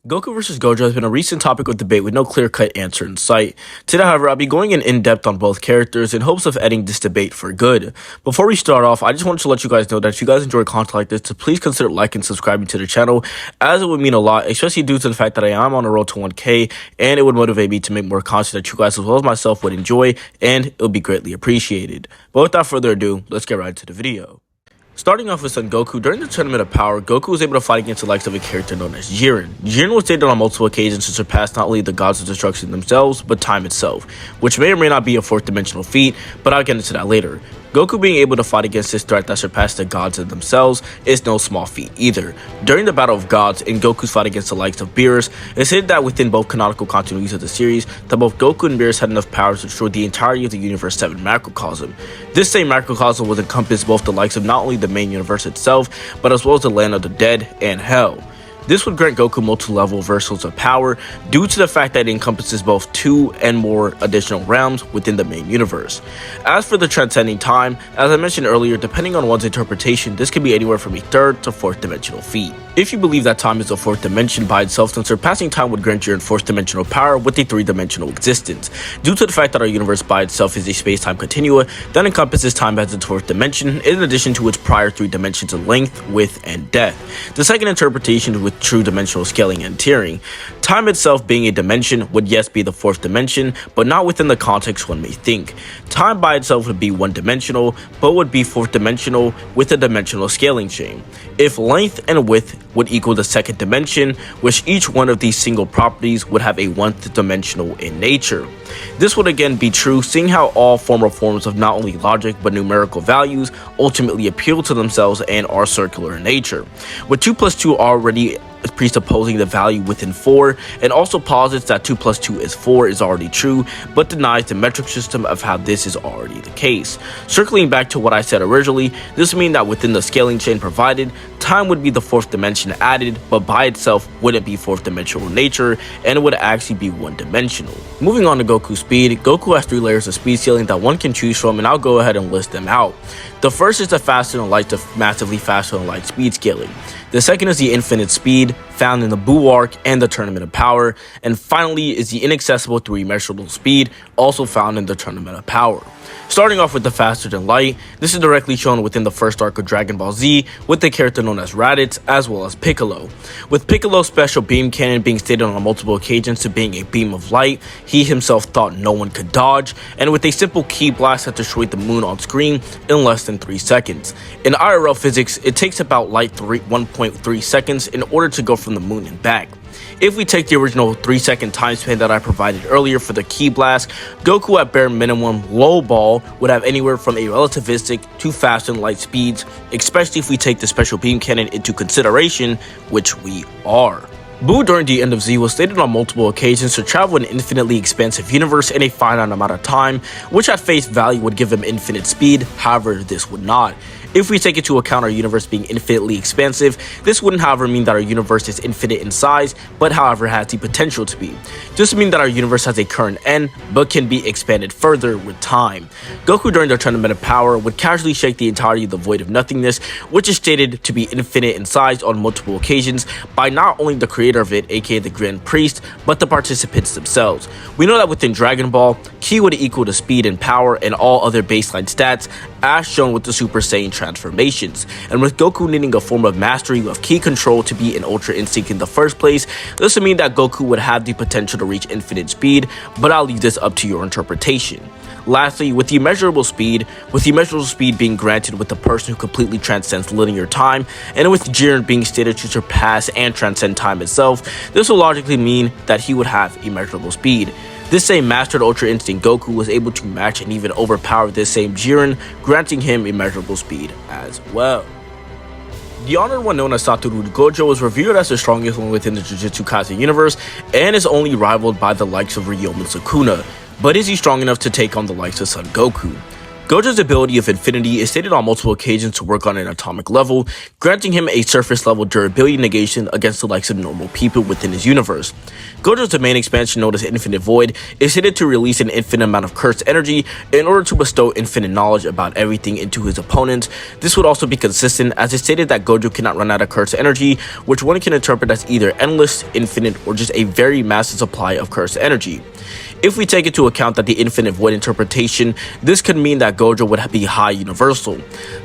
Goku vs. Gojo has been a recent topic of debate with no clear-cut answer in sight. Today, however, I'll be going in-depth on both characters in hopes of ending this debate for good. Before we start off, I just wanted to let you guys know that if you guys enjoy content like this, to please consider liking and subscribing to the channel, as it would mean a lot, especially due to the fact that I am on a road to 1K, and it would motivate me to make more content that you guys as well as myself would enjoy, and it would be greatly appreciated. But without further ado, let's get right into the video. Starting off with Son Goku, during the Tournament of Power, Goku was able to fight against the likes of a character known as Jiren. Jiren was stated on multiple occasions to surpass not only the gods of destruction themselves, but time itself, which may or may not be a fourth dimensional feat, but I'll get into that later. Goku being able to fight against this threat that surpassed the gods of themselves is no small feat either. During the Battle of Gods and Goku's fight against the likes of Beerus, it's said that within both canonical continuities of the series, that both Goku and Beerus had enough power to destroy the entirety of the Universe 7 macrocosm. This same macrocosm would encompass both the likes of not only the main universe itself, but as well as the land of the dead and hell. This would grant Goku multi-level reversals of power due to the fact that it encompasses both 2 and more additional realms within the main universe. As for the transcending time, as I mentioned earlier, depending on one's interpretation, this can be anywhere from a 3rd to 4th dimensional feat. If you believe that time is a 4th dimension by itself, then surpassing time would grant you 4th dimensional power with a 3-dimensional existence. Due to the fact that our universe by itself is a space-time continua that encompasses time as its 4th dimension, in addition to its prior 3 dimensions of length, width, and depth. The second interpretation with true dimensional scaling and tiering. Time itself being a dimension would yes be the 4th dimension, but not within the context one may think. Time by itself would be 1-dimensional, but would be 4th dimensional with a dimensional scaling chain. If length and width would equal the 2nd dimension, which each one of these single properties would have a 1th dimensional in nature. This would again be true, seeing how all former forms of not only logic but numerical values ultimately appeal to themselves and are circular in nature. With 2 plus 2 already presupposing the value within 4, and also posits that 2 plus 2 is 4 is already true, but denies the metric system of how this is already the case. Circling back to what I said originally, this means that within the scaling chain provided, time would be the 4th dimension added, but by itself wouldn't be 4th dimensional in nature, and it would actually be 1-dimensional. Moving on to Goku's speed, Goku has 3 layers of speed scaling that one can choose from, and I'll go ahead and list them out. The first is the faster than light to massively faster than light speed scaling. The second is the infinite speed, found in the Buu arc and the Tournament of Power, and finally is the inaccessible 3-immeasurable speed, also found in the Tournament of Power. Starting off with the faster than light, this is directly shown within the first arc of Dragon Ball Z with the character known as Raditz as well as Piccolo. With Piccolo's special beam cannon being stated on multiple occasions to being a beam of light he himself thought no one could dodge, and with a simple ki blast that destroyed the moon on screen in less than 3 seconds. In IRL physics, it takes about light 1.3 seconds in order to go from the moon and back. If we take the original 3-second time span that I provided earlier for the ki blast, Goku at bare minimum low ball would have anywhere from a relativistic to fast and light speeds, especially if we take the special beam cannon into consideration, which we are. Buu during the end of Z was stated on multiple occasions to travel an infinitely expansive universe in a finite amount of time, which at face value would give him infinite speed, however this would not. If we take into account our universe being infinitely expansive, this wouldn't however mean that our universe is infinite in size, but however has the potential to be. This would mean that our universe has a current end, but can be expanded further with time. Goku during the Tournament of Power would casually shake the entirety of the Void of Nothingness, which is stated to be infinite in size on multiple occasions by not only the creator of it, aka the Grand Priest, but the participants themselves. We know that within Dragon Ball, Ki would equal to speed and power and all other baseline stats, as shown with the Super Saiyan transformations, and with Goku needing a form of mastery of ki control to be an Ultra Instinct in the first place, this would mean that Goku would have the potential to reach infinite speed, but I'll leave this up to your interpretation. Lastly, with the immeasurable speed being granted with the person who completely transcends linear time, and with Jiren being stated to surpass and transcend time itself, this will logically mean that he would have immeasurable speed. This same mastered Ultra Instinct Goku was able to match and even overpower this same Jiren, granting him immeasurable speed as well. The honored one known as Satoru Gojo was revered as the strongest one within the Jujutsu Kaisen universe and is only rivaled by the likes of Ryoma and Sukuna, but is he strong enough to take on the likes of Son Goku? Gojo's ability of Infinity is stated on multiple occasions to work on an atomic level, granting him a surface level durability negation against the likes of normal people within his universe. Gojo's domain expansion known as Infinite Void is stated to release an infinite amount of cursed energy in order to bestow infinite knowledge about everything into his opponents. This would also be consistent as it stated that Gojo cannot run out of cursed energy, which one can interpret as either endless, infinite, or just a very massive supply of cursed energy. If we take into account that the Infinite Void interpretation, this could mean that Gojo would be High Universal.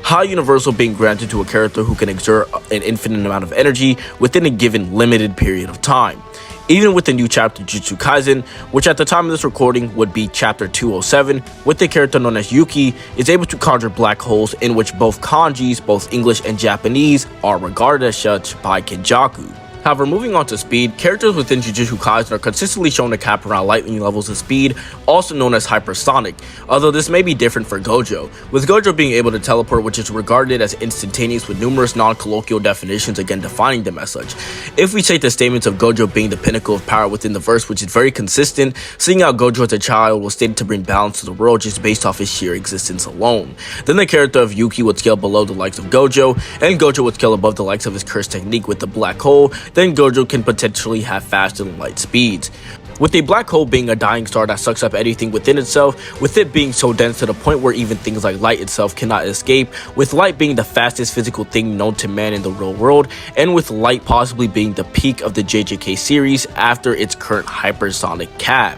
High Universal being granted to a character who can exert an infinite amount of energy within a given limited period of time. Even with the new chapter Jujutsu Kaisen, which at the time of this recording would be chapter 207, with the character known as Yuki, is able to conjure black holes in which both kanjis, both English and Japanese, are regarded as such by Kenjaku. However, moving on to speed, characters within Jujutsu Kaisen are consistently shown to cap around lightning levels of speed, also known as hypersonic, although this may be different for Gojo, with Gojo being able to teleport, which is regarded as instantaneous with numerous non-colloquial definitions again defining them as such. If we take the statements of Gojo being the pinnacle of power within the verse, which is very consistent, seeing how Gojo as a child was stated to bring balance to the world just based off his sheer existence alone. Then the character of Yuki would scale below the likes of Gojo, and Gojo would scale above the likes of his cursed technique with the black hole. Then Gojo can potentially have faster than light speeds. With a black hole being a dying star that sucks up anything within itself, with it being so dense to the point where even things like light itself cannot escape, with light being the fastest physical thing known to man in the real world, and with light possibly being the peak of the JJK series after its current hypersonic cap.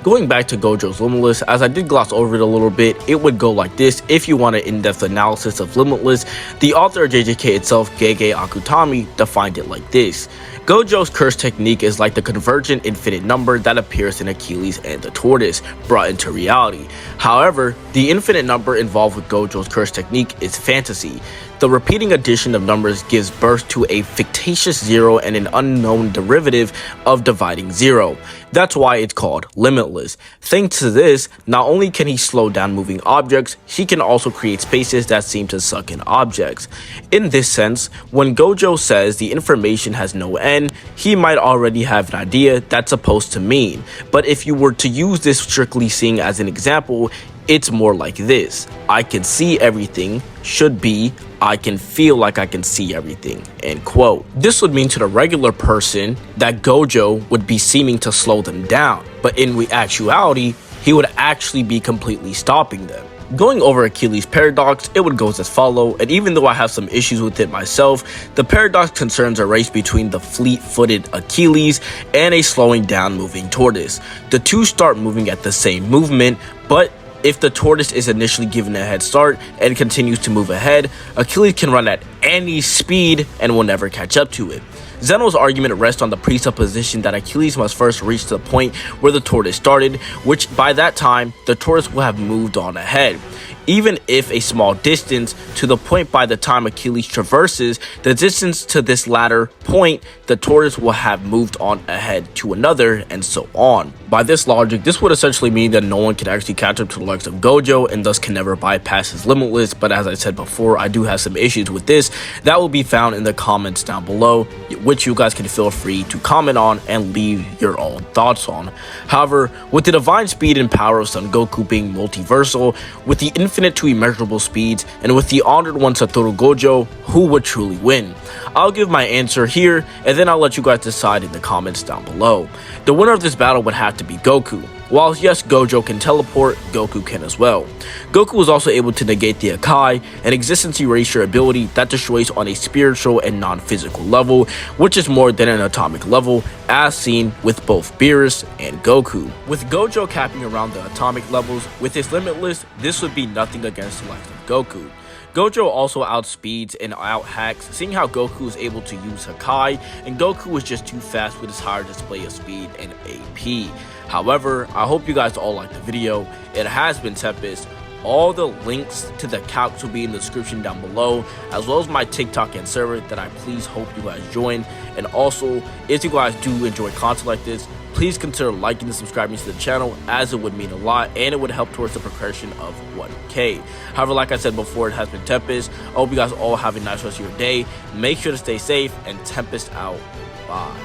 Going back to Gojo's Limitless, as I did gloss over it a little bit, it would go like this if you want an in-depth analysis of Limitless. The author of JJK itself, Gege Akutami, defined it like this. Gojo's curse technique is like the convergent infinite number that appears in Achilles and the tortoise, brought into reality. However, the infinite number involved with Gojo's curse technique is fantasy. The repeating addition of numbers gives birth to a fictitious zero and an unknown derivative of dividing zero. That's why it's called Limitless. Thanks to this, not only can he slow down moving objects, he can also create spaces that seem to suck in objects. In this sense, when Gojo says the information has no end, he might already have an idea that's supposed to mean. But if you were to use this strictly seeing as an example, it's more like this. I can see everything should be I can feel like I can see everything, end quote. This would mean to the regular person that Gojo would be seeming to slow them down, but in actuality, he would actually be completely stopping them. Going over Achilles' paradox, it would go as follow, and even though I have some issues with it myself, the paradox concerns a race between the fleet-footed Achilles and a slowing down moving tortoise. The two start moving at the same movement, but if the tortoise is initially given a head start and continues to move ahead, Achilles can run at any speed and will never catch up to it. Zeno's argument rests on the presupposition that Achilles must first reach the point where the tortoise started, which by that time, the tortoise will have moved on ahead. Even if a small distance, to the point by the time Achilles traverses the distance to this latter point, the tortoise will have moved on ahead to another, and so on. By this logic, this would essentially mean that no one can actually catch up to the likes of Gojo, and thus can never bypass his Limitless, but as I said before, I do have some issues with this. That will be found in the comments down below, which you guys can feel free to comment on and leave your own thoughts on. However, with the divine speed and power of Son Goku being multiversal, with the infinite to immeasurable speeds, and with the honored one Satoru Gojo, who would truly win? I'll give my answer here, and then I'll let you guys decide in the comments down below. The winner of this battle would have to be Goku. While yes, Gojo can teleport, Goku can as well. Goku was also able to negate the Akai, an existence erasure ability that destroys on a spiritual and non-physical level, which is more than an atomic level, as seen with both Beerus and Goku. With Gojo capping around the atomic levels, with his Limitless, this would be nothing against the likes of Goku. Gojo also outspeeds and out-hacks, seeing how Goku is able to use Hakai, and Goku is just too fast with his higher display of speed and AP. However, I hope you guys all liked the video. It has been Tempest. All the links to the CALCS will be in the description down below, as well as my TikTok and server that I please hope you guys join. And also, if you guys do enjoy content like this, please consider liking and subscribing to the channel, as it would mean a lot and it would help towards the progression of 1K. However, like I said before, it has been Tempest. I hope you guys all have a nice rest of your day. Make sure to stay safe, and Tempest out. Bye.